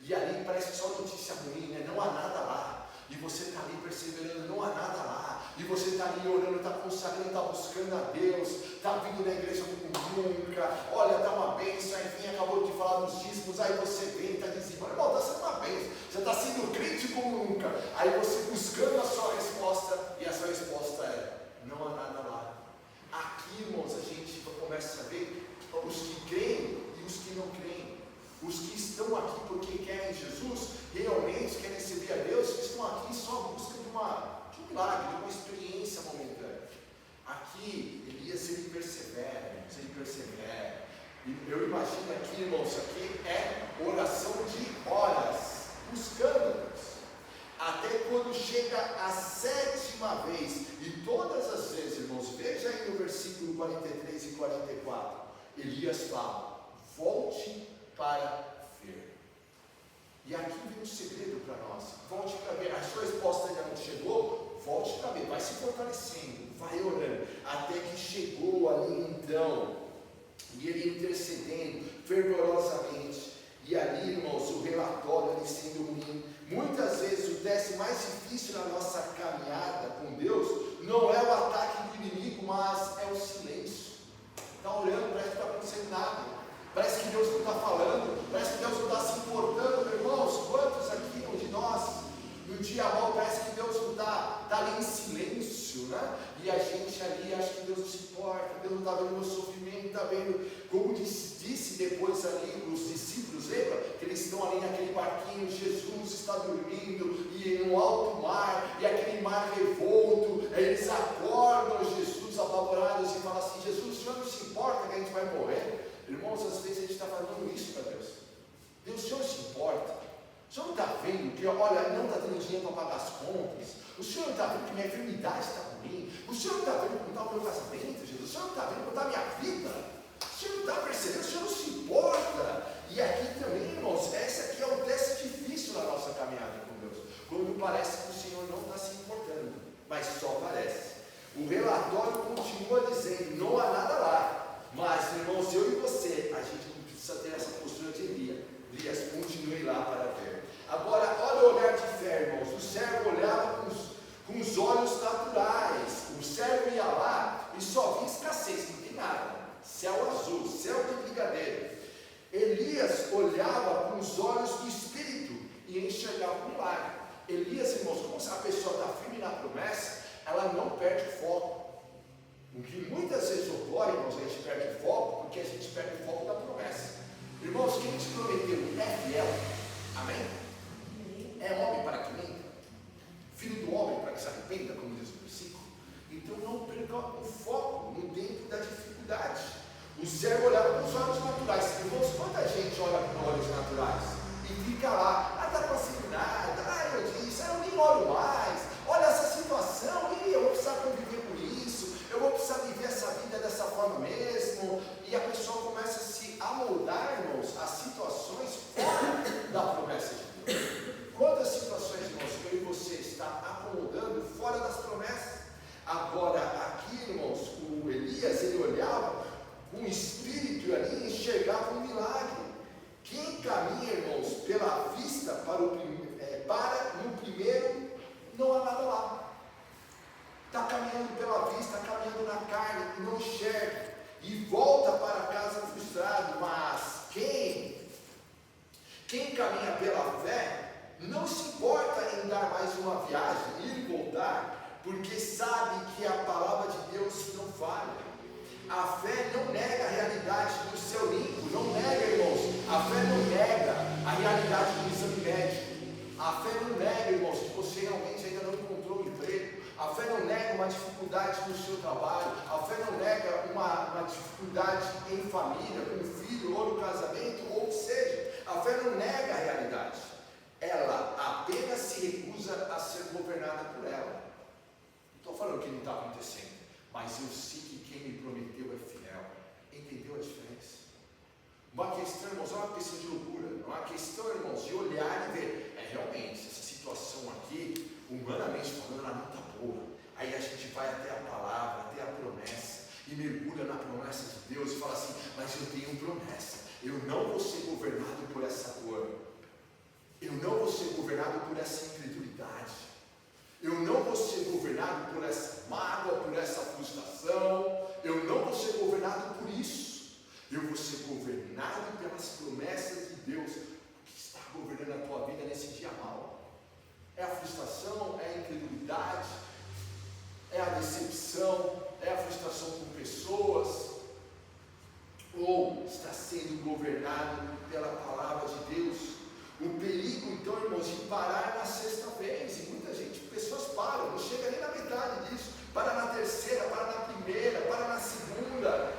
E ali parece só notícia ruim, né? Não há nada lá. E você está ali perseverando, não há nada lá. E você está ali orando, está consagrando, está buscando a Deus, está vindo na igreja como nunca. Olha, está uma bênção, enfim, acabou de falar dos dízimos, aí você vem e está dizendo: irmão, está sendo uma bênção, você está sendo crente como nunca. Aí você buscando a sua resposta, e a sua resposta é: não há nada lá. Aqui, irmãos, a gente começa a ver os que creem e os que não creem. Os que estão aqui porque querem Jesus, realmente querem servir a Deus, que estão aqui só à busca de um milagre, de uma experiência momentânea. Aqui, Elias, ele persevera. E eu imagino aqui, irmãos, isso aqui é oração de horas, buscando Deus. Até quando chega a 7ª vez, e todas as vezes, irmãos, veja aí no versículo 43 e 44, Elias fala: volte para ver. E aqui vem um segredo para nós: volte para ver. A sua resposta ainda não chegou? Volte para ver, vai se fortalecendo, vai orando, até que chegou ali então, e ele intercedendo fervorosamente. E ali, irmãos, o relatório ali sendo ruim. Muitas vezes o teste mais difícil na nossa caminhada com Deus não é o ataque do inimigo, mas é o silêncio. Está orando, parece que não está acontecendo nada, parece que Deus não está falando, parece que Deus não está se importando. Irmãos, quantos aqui de nós, no dia mal, parece que Deus não está ali em silêncio, né? E a gente ali acha que Deus não se importa, Deus não está vendo o meu sofrimento, está vendo, como disse depois ali os discípulos, lembra? Que eles estão ali naquele barquinho, Jesus está dormindo, e no alto mar, e aquele mar revolto, aí eles acordam Jesus apavorados e falam assim: Jesus, o Senhor não se importa que a gente vai morrer? Irmãos, às vezes a gente está falando isso para Deus. Deus, o Senhor se importa? O Senhor não está vendo que, olha, não está tendo dinheiro para pagar as contas? O Senhor não está vendo que minha enfermidade está ruim? O Senhor não está vendo como está o meu casamento, Jesus? O Senhor não está vendo como está a minha vida? O Senhor não está percebendo? O Senhor não se importa? E aqui também, irmãos, esse aqui é um teste difícil na nossa caminhada com Deus, quando parece que o Senhor não está se importando, mas só parece. O relatório continua dizendo: não há nada lá. Mas, irmãos, eu e você, a gente não precisa ter essa postura de Elias, continue lá para ver. Agora, olha o olhar de fé, irmãos. O servo olhava com os olhos naturais. O servo ia lá e só via escassez, não tem nada. Céu azul, céu de brigadeiro. Elias olhava com os olhos do Espírito e enxergava um milagre. Elias, irmãos, como a pessoa está firme na promessa, ela não perde foco. O que muitas vezes ocorre, irmãos, a gente perde foco, porque a gente perde o foco da promessa. Irmãos, quem te prometeu é fiel. Amém? É homem para que minta, filho do homem para que se arrependa, como diz o versículo. Então não perca o foco no tempo da dificuldade. olhos naturais. Irmãos, quanta gente olha com olhos naturais e fica lá, está passando nada, eu disse, eu nem olho mais, olha essa situação, e eu vou precisar conviver com isso, eu vou precisar viver essa vida dessa forma mesmo, e a pessoa começa a se amoldar, irmãos, a situações fora da promessa de Deus. Quantas situações, irmãos, que eu e você está acomodando fora das promessas? Agora, aqui, irmãos, o Elias, ele olhava com o espírito ali e enxergava um milagre. Quem caminha, irmãos, pela vista para no primeiro, não há nada lá. Está caminhando pela vista, caminhando na carne, e não enxerga, e volta para casa frustrado. Mas quem caminha pela fé, não se importa em dar mais uma viagem, ir e voltar, porque sabe que a palavra de Deus não falha. A fé não nega a realidade do seu limpo, não nega, irmãos, a fé não nega a realidade do exame médico. A fé não nega, irmãos, que você realmente ainda não encontrou um emprego. A fé não nega uma dificuldade no seu trabalho. A fé não nega uma dificuldade em família, com um filho, ou no casamento, ou o que seja. A fé não nega a realidade. Ela apenas se recusa a ser governada por ela. Não estou falando que não está acontecendo, mas eu sei que quem me prometeu é fiel. Entendeu a diferença? Uma questão, irmãos, não é uma questão de loucura, não é uma questão, irmãos, de olhar e ver, realmente, essa situação aqui, humanamente falando, ela não está boa. Aí a gente vai até a palavra, até a promessa, e mergulha na promessa de Deus e fala assim, mas eu tenho promessa, eu não vou ser governado por essa dor, eu não vou ser governado por essa incredulidade, eu não vou ser governado por essa mágoa, por essa frustração, eu não vou ser governado por isso, eu vou ser governado pelas promessas de Deus, que está governando a tua vida nesse dia mau. É a frustração, é a incredulidade, é a decepção, é a frustração com pessoas, ou está sendo governado pela palavra de Deus. O perigo, então, irmãos, de parar na sexta vez, e muita gente, pessoas param, não chega nem na metade disso, para na terceira, para na primeira, para na segunda.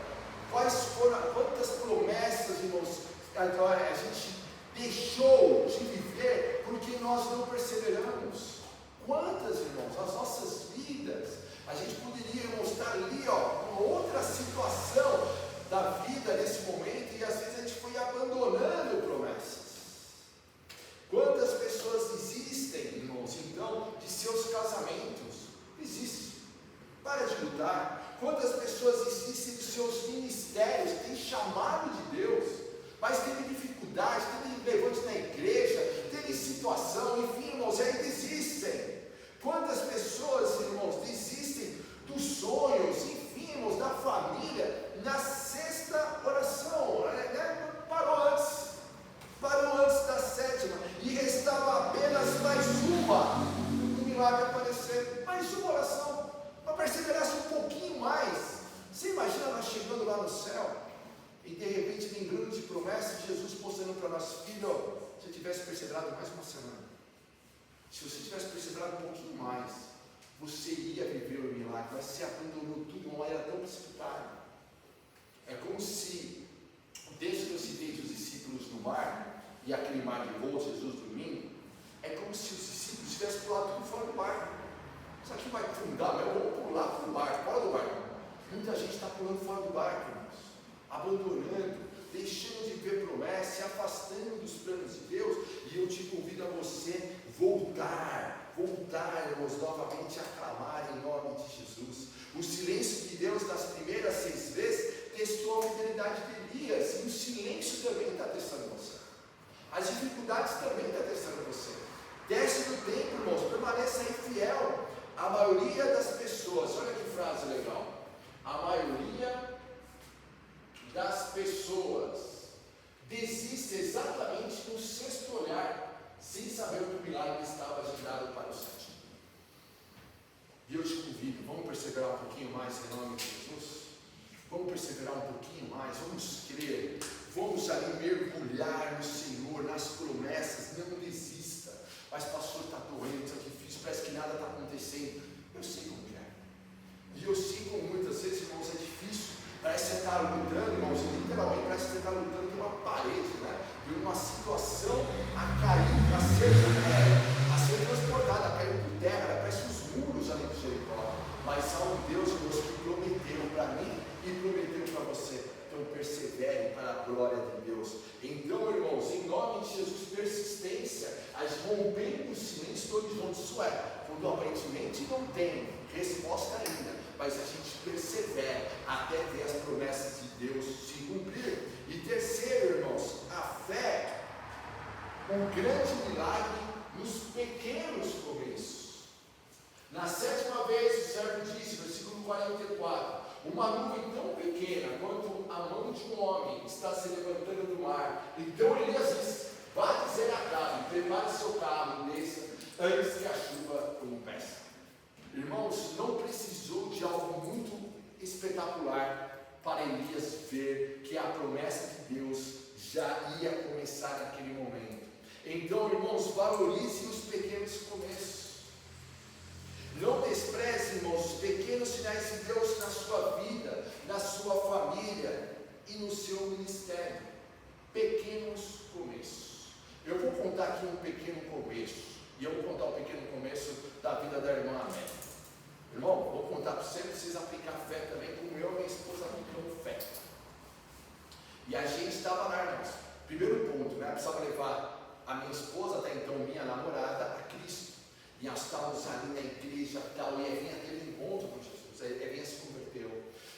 Quantas promessas, irmãos, agora a gente deixou de viver porque nós não perseveramos? Quantas, irmãos, as nossas vidas, a gente poderia, irmãos, estar ali, uma outra situação da vida nesse momento, e às vezes a gente foi abandonando promessas. Quantas pessoas desistem, irmãos, então, de seus casamentos? Desiste. Para de lutar. Quantas pessoas desistem dos seus ministérios, têm chamado de Deus, mas teve dificuldade, teve levante na igreja, teve situação, enfim, irmãos, aí desistem. Quantas pessoas, irmãos, desistem dos sonhos, enfim, irmãos, da família, na sexta oração, parou antes da sétima, e restava apenas mais uma, o milagre aparecer, mais uma oração, para perseverasse um pouquinho mais. Você imagina nós chegando lá no céu, e de repente lembrando de promessa, Jesus mostrando para nós, filho, se eu tivesse perseverado mais uma semana, se você tivesse perseverado um pouquinho mais, você ia viver o milagre, mas você abandonou tudo, não era tão precipitado. É como se, desde que eu citei os discípulos no mar, e aquele mar de boa, Jesus dormindo, é como se os discípulos tivessem pulado tudo fora do barco. Isso aqui vai afundar, mas eu vou pular do barco, fora do barco. Muita gente está pulando fora do barco, irmãos, abandonando, deixando de ver promessa, se afastando dos planos de Deus. E eu te convido a você voltar, irmãos, novamente a clamar em nome de Jesus. O silêncio de Deus nas primeiras 6 vezes testou a fidelidade de Elias, e o silêncio também está testando você. As dificuldades também estão testando você. Desce do tempo, irmãos, permaneça infiel. A maioria das pessoas, olha que frase legal, a maioria das pessoas desiste exatamente no sexto olhar, sem saber que o milagre estava agendado para o sétimo. E eu te convido, vamos perseverar um pouquinho mais em nome de Jesus? Vamos perseverar um pouquinho mais, vamos crer, vamos ali mergulhar no Senhor, nas promessas, não desista. Mas pastor, está doendo, está difícil, parece que nada está acontecendo. Eu sei como é. E eu sei como muitas vezes, irmãos, é difícil, parece que está lutando, irmãos, literalmente parece que você está lutando com uma parede, né? De uma situação a cair, a ser transportada, a cair por terra, parece os muros ali de Jericó. Mas há um Deus, irmãos, que prometeu para mim e prometeu para você. Então persevere para a glória de Deus. Então, irmãos, em nome de Jesus, persistência, as rompendo os silêncios do horizonte. Isso é, quando aparentemente não tem resposta ainda, mas a gente persevera até ver as promessas de Deus se cumprir. E terceiro, irmãos, a fé, um grande milagre nos pequenos começos. Na 7ª vez, o servo disse, versículo 44, uma nuvem tão pequena quanto a mão de um homem está se levantando do mar. Então Elias disse, vá dizer a Acabe, prepare seu carro e desça antes que a chuva o impeça. Irmãos, não precisou de algo muito espetacular para Elias ver que a promessa de Deus já ia começar naquele momento. Então, irmãos, valorize os pequenos começos. Não despreze, irmãos, os pequenos sinais de Deus na sua vida, na sua família e no seu ministério. Pequenos começos. Eu vou contar aqui um pequeno começo. E eu vou contar o pequeno começo da vida da irmã Amélia. Irmão, vou contar para você, precisa aplicar fé também, como eu e minha esposa aplicamos fé. E a gente estava lá, irmãos. Primeiro ponto, né? Precisava levar a minha esposa, até então minha namorada, a Cristo. E nós estávamos ali na igreja e tal, e a Evinha teve um encontro com Jesus, a Evinha se converteu,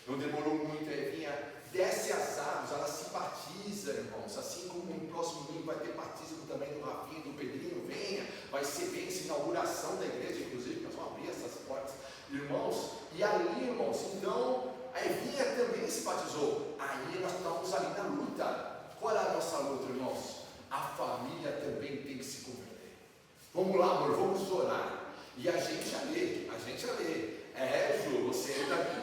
não demorou muito, a Evinha desce as águas, ela se batiza, irmãos, assim como no próximo domingo vai ter batismo também do Rafinha, do Pedrinho, venha, vai ser bem essa inauguração da igreja, inclusive, nós vamos abrir essas portas, irmãos, e ali, irmãos, então, a Evinha também se batizou, aí nós estávamos ali na luta. Qual é a nossa luta, irmãos? A família também tem que se converter. Vamos lá, amor, vamos orar. E a gente a lê. Ju,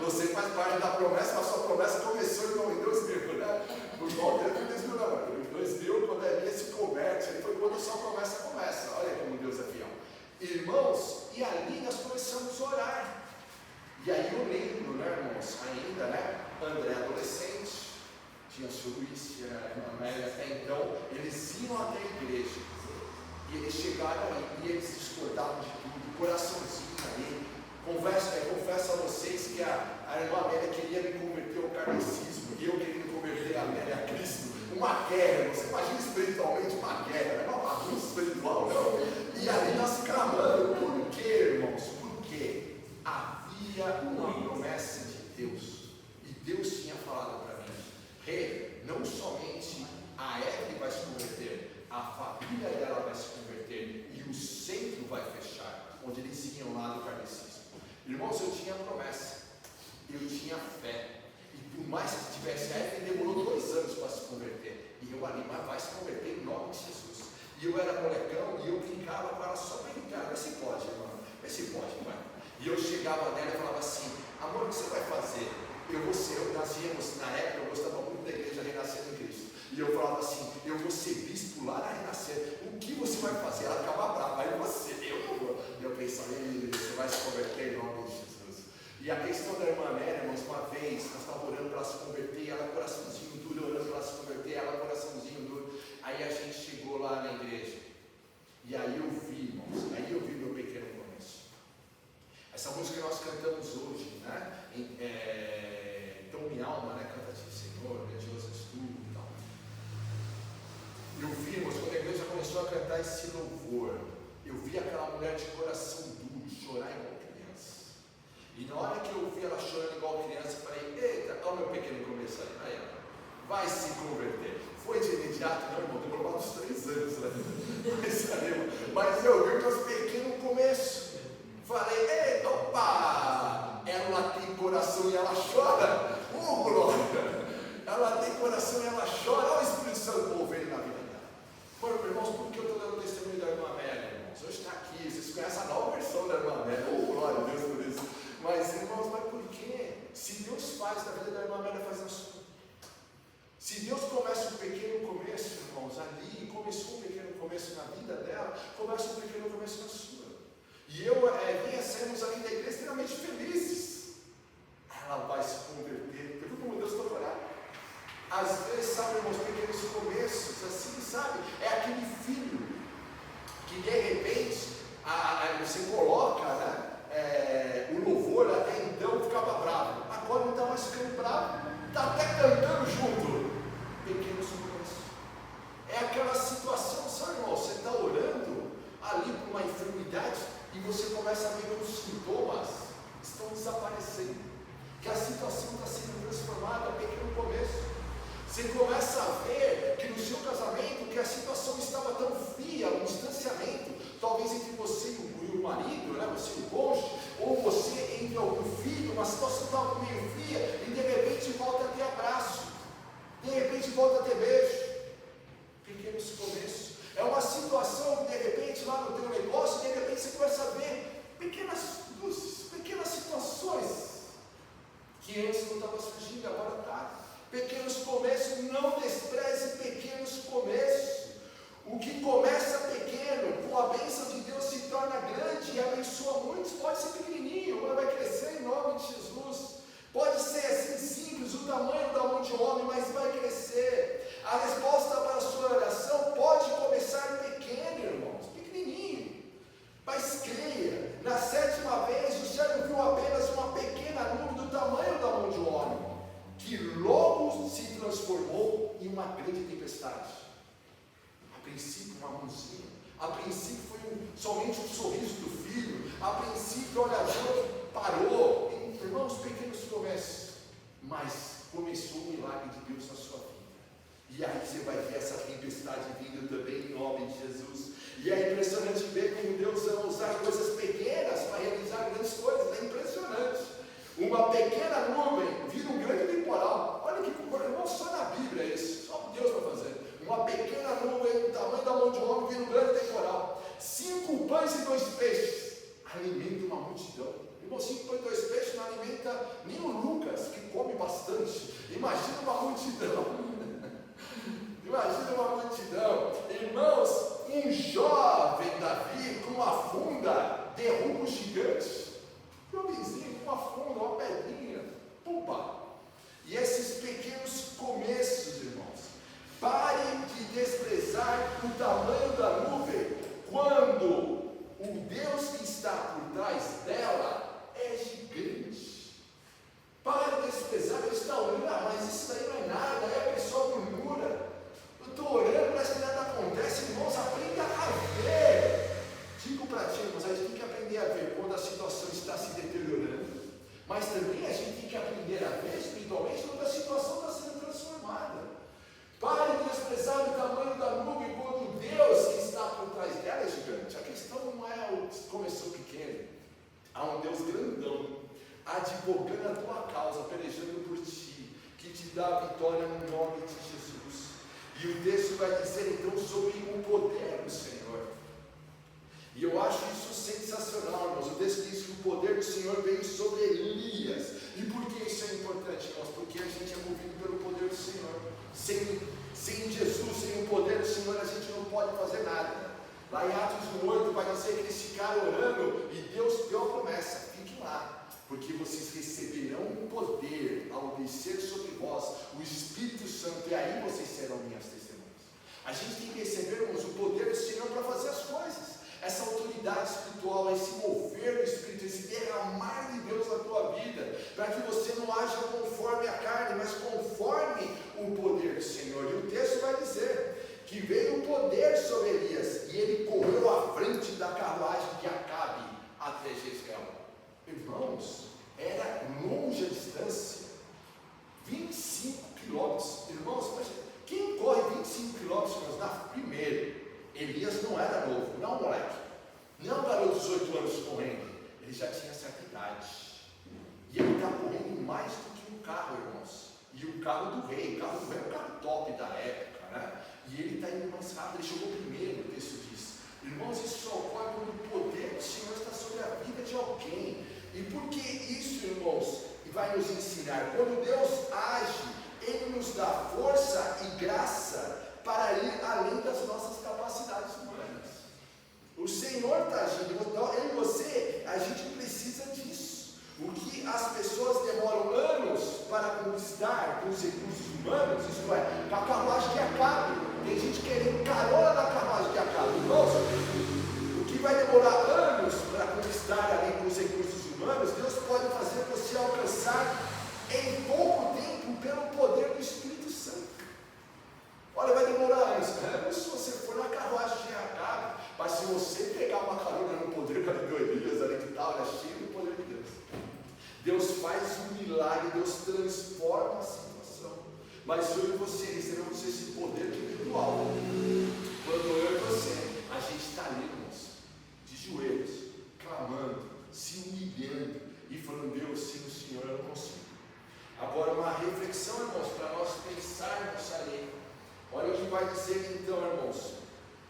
você faz parte da promessa, mas a sua promessa começou, irmão, em 2000, né? No volta de 2000, não, em 2000, quando a Elia se converte, aí foi quando a sua promessa começa. Olha como Deus é fiel. Irmãos, e ali nós começamos a orar. E aí eu lembro, né, irmãos, ainda, né, André adolescente, tinha o seu Luiz, tinha a irmã Amélia até então, eles iam até a igreja. E eles chegaram aí e eles discordavam de tudo, coraçãozinho ali. Confesso a vocês que a irmã Amélia queria me converter ao kardecismo e eu queria me converter a Amélia a Cristo. Uma guerra, você imagina espiritualmente uma guerra, não é uma bagunça espiritual, não. E ali nós clamando, por quê, irmãos? Porque havia uma promessa de Deus. E Deus tinha falado para mim, não somente a Eve vai se converter, a família dela vai se converter e o centro vai fechar, onde eles iam lá do kardecismo. Irmãos, eu tinha promessa, eu tinha fé, e por mais que tivesse fé, ele demorou 2 anos para se converter, e eu ali, mas vai se converter em nome de Jesus. E eu era molecão e eu brincava com ela só para brincar, vê se pode, irmão, vê se pode, vai. E eu chegava nela e falava assim, amor, o que você vai fazer? Nós íamos, na época, eu gostava muito da igreja Renascendo em Cristo. E eu falava assim, eu vou ser bispo lá na Renascer, o que você vai fazer? Ela ficava brava, aí eu não vou. E eu pensei, você vai se converter em nome de Jesus. E a questão da irmã Amélia, irmãos, uma vez, nós estávamos orando para ela se converter, ela coraçãozinho duro, orando para ela se converter, ela coraçãozinho duro. Aí a gente chegou lá na igreja, e aí eu vi, irmãos, meu pequeno começo. Essa música que nós cantamos hoje, né? Então minha alma, né? Canta-te, Senhor, grandioso és tu e tal. Eu vi, irmãos, quando a igreja começou a cantar esse louvor, eu vi aquela mulher de coração duro chorar igual criança. E na hora que eu vi ela chorando igual criança, eu falei, eita, olha o meu pequeno começo aí, vai se converter. Foi de imediato, não, irmão, demorou uns 3 anos, né? Mas eu vi o meu pequeno começo. Falei, eita, opa! Ela tem coração e ela chora. Glória! Ela tem coração e ela chora. Olha o Espírito Santo movendo na vida dela. Mano, irmãos, por que eu estou dando testemunho da irmã Amélia, irmãos? Hoje está aqui, vocês conhecem a nova versão da irmã Amélia. Glória a Deus por isso. Mas, irmãos, mas por quê? Se Deus faz da vida da irmã Amélia, faz na sua. Se Deus começa um pequeno começo, irmãos, ali, começou um pequeno começo na vida dela, começa um pequeno começo na sua. E eu e Evinha saímos ali da igreja extremamente felizes. Ela vai se converter. Viu como Deus está falando? Às vezes, sabe, irmãos, pequenos começos, assim, sabe? É aquele filho que de repente você coloca, né, o louvor, até então ficava bravo, agora não está mais ficando bravo, está até cantando junto. Pequenos começos. É aquela situação, sabe, irmão? Você está orando ali por uma enfermidade e você começa a ver que os sintomas estão desaparecendo, que a situação está sendo transformada. Pequeno começo. Você começa a ver que no seu casamento, que a situação estava tão fria, um distanciamento, talvez entre você e o marido, né, você e o cônjuge, ou você entre algum filho, uma situação estava meio fria, e de repente volta a ter abraço, de repente volta a ter beijo. Pequenos começos. É uma situação que de repente lá no teu negócio, de repente você começa a ver pequenas luzes, pequenas situações que antes não estava surgindo, agora está. Pequenos começos, não despreze pequenos começos. O que começa pequeno, com a bênção de Deus se torna grande e abençoa muitos. Pode ser pequenininho, mas vai crescer em nome de Jesus. Pode ser assim simples, o tamanho da mão de um homem, mas vai crescer. A resposta para a sua oração pode começar pequeno, irmãos, pequenininho. Mas creia, na 7ª vez o servo viu apenas uma pequena nuvem do tamanho da mão de um homem, que logo se transformou em uma grande tempestade. A princípio uma mãozinha, a princípio foi somente um sorriso do filho, a princípio olha, a dor parou. Irmãos, pequenos começos, mas começou o milagre de Deus na sua vida. E aí você vai ver essa tempestade vindo também em nome de Jesus. E é impressionante ver como Deus ama usar coisas pequenas para realizar grandes coisas. É impressionante. Uma pequena nuvem vira um grande temporal. Olha que irmão, só na Bíblia é isso. Só Deus vai fazer. Uma pequena nuvem do tamanho da mão de um homem vira um grande temporal. 5 pães e 2 peixes alimenta uma multidão. Irmão, 5 pães e 2 peixes não alimenta nem o Lucas, que come bastante. Imagina uma multidão. Imagina uma multidão. Irmãos, um jovem Davi com uma funda derruba um gigante. Jovenzinho com uma funda, uma pedrinha. Pumba! E esses pequenos começos, irmãos, pare de desprezar o tamanho da nuvem quando o Deus que está por trás dela é gigante. Pare de desprezar. Ele está orando, mas isso daí não é nada, aí a pessoa murmura. Eu estou orando, parece que nada acontece. Irmãos, aprenda a ver. Digo para ti, irmãos, a gente tem que aprender a ver quando a situação está se deteriorando, mas também a gente tem que aprender a ver espiritualmente quando a situação está sendo transformada. Pare de desprezar o tamanho da nuvem quando Deus que está por trás dela é gigante. A questão não é o que começou pequeno. Há um Deus grandão, advogando a tua causa, pelejando por ti, que te dá a vitória no nome de Jesus. E o texto vai dizer então sobre o poder do Senhor. E eu acho isso sensacional, irmãos. O texto diz que o poder do Senhor veio sobre Elias. E por que isso é importante, irmãos? Porque a gente é movido pelo poder do Senhor. Sem Jesus, sem o poder do Senhor, a gente não pode fazer nada. Lá em Atos 1:8 vai dizer que eles ficaram orando e Deus deu a promessa: fiquem lá, porque vocês receberão o poder ao descer sobre vós o Espírito Santo, e aí vocês serão minhas testemunhas. A gente tem que receber, irmãos, o poder do Senhor para fazer as coisas. Essa autoridade espiritual, esse mover do Espírito, esse derramar de Deus na tua vida, para que você não haja conforme a carne, mas conforme o poder do Senhor. E o texto vai dizer que veio o poder sobre Elias, e ele correu à frente da carruagem de Acabe até Jezreel. Irmãos, era longe a distância, 25 quilômetros. Irmãos, quem corre 25 quilômetros na primeira? Elias não era novo, não moleque, não garoto de 18 anos correndo, ele já tinha certa idade, e ele está correndo mais do que um carro, irmãos, e o carro do rei é um carro top da época, né? E ele está indo mais rápido, ele chegou primeiro, o texto diz. Irmãos, isso só ocorre quando o poder do Senhor está sobre a vida de alguém. E por que isso, irmãos, vai nos ensinar? Quando Deus age, Ele nos dá força e graça para ir além das nossas capacidades humanas. O Senhor está agindo, então eu e você, a gente precisa disso. O que as pessoas demoram anos para conquistar, conquistar com os recursos humanos, isto é, com a carruagem de Acabe. Tem gente querendo carona na carruagem de Acabe. Irmãos, o que vai demorar anos para conquistar ali com os recursos humanos, Deus pode fazer você alcançar em pouco tempo pelo poder do Espírito Santo. Olha, vai demorar anos se você for na carruagem de Acabe, mas se você pegar uma carona no poder da Elias, ali que tal, é cheio do poder de Deus. Deus faz um milagre, Deus transforma a situação. Mas eu e você recebemos esse poder que vem do alto. Quando eu e você, a gente está ali, irmãos, de joelhos, clamando, se humilhando e falando: Deus, sem o Senhor eu não consigo. Agora, uma reflexão, irmãos, para nós pensarmos ali. Olha o que vai dizer então, irmãos,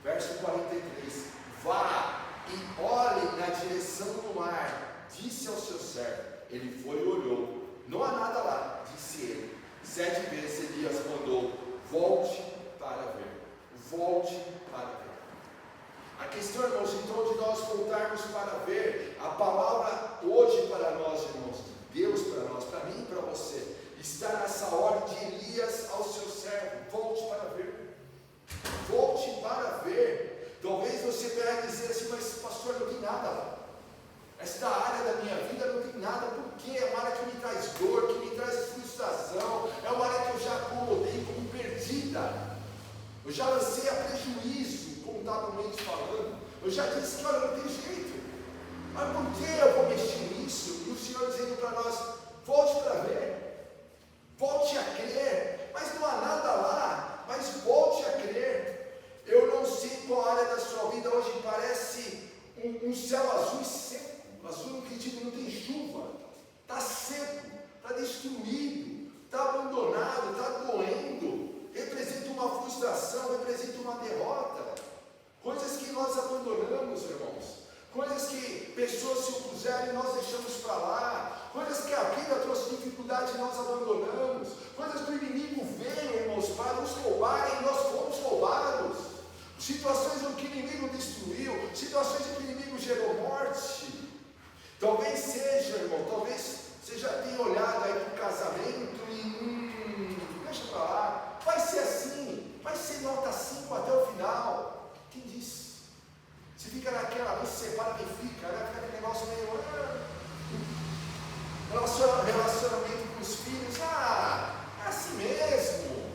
verso 43: vá e olhe na direção do mar, disse ao seu servo. Ele foi e olhou, não há nada lá, disse ele. 7 vezes Elias mandou: volte para ver, volte para ver. A questão, irmãos, então, de nós voltarmos para ver, a palavra hoje para nós, irmãos, de Deus para nós, para mim e para você, está nessa ordem de Elias ao seu servo: volte para ver, volte para ver. Talvez você vai dizer assim: mas pastor, não tem nada lá. Esta área da minha vida não tem nada, porque é uma área que me traz dor, que me traz frustração, é uma área que eu já acomodei como perdida, eu já lancei a prejuízo, contabilmente falando, eu já disse que olha, não tem jeito, mas por que eu vou mexer nisso? E o Senhor dizendo para nós: volte para ver, volte a crer, mas não há nada lá, mas volte a crer. Eu não sei qual área da sua vida hoje parece um céu azul e seco. Azul no sentido, não tem chuva, está seco, está destruído, está abandonado, está doendo, representa uma frustração, representa uma derrota, coisas que nós abandonamos, irmãos, coisas que pessoas se opuseram e nós deixamos para lá, coisas que a vida trouxe dificuldade e nós abandonamos, coisas que o inimigo veio, irmãos, para nos roubarem e nós fomos roubados, situações em que o inimigo destruiu, situações em que o inimigo gerou morte. Talvez seja, irmão, talvez você já tenha olhado aí para o casamento e deixa para lá, vai ser assim, vai ser nota 5 até o final. Quem disse? Você fica naquela, não se separa nem fica, né? Fica aquele negócio meio relacionamento com os filhos, é assim mesmo,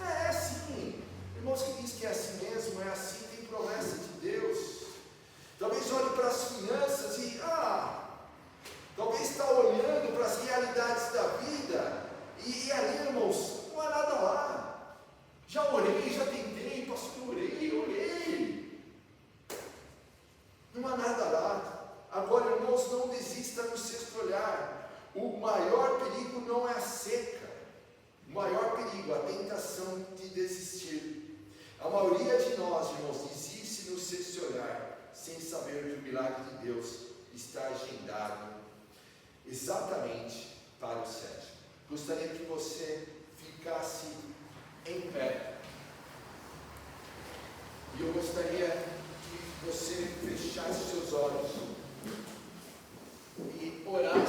é assim. Irmãos, que diz que é assim mesmo, é assim, tem promessa de Deus. Talvez olhe para as finanças e, talvez está olhando para as realidades da vida e ali, irmãos, não há nada lá. Já orei, já tentei, pastor, orei. Não há nada lá. Agora, irmãos, não desista no sexto olhar. O maior perigo não é a seca. O maior perigo, a tentação de desistir. A maioria de nós, irmãos, desiste no sexto olhar, sem saber que o milagre de Deus está agendado exatamente para o sétimo. Gostaria que você ficasse em pé. E eu gostaria que você fechasse seus olhos e orasse.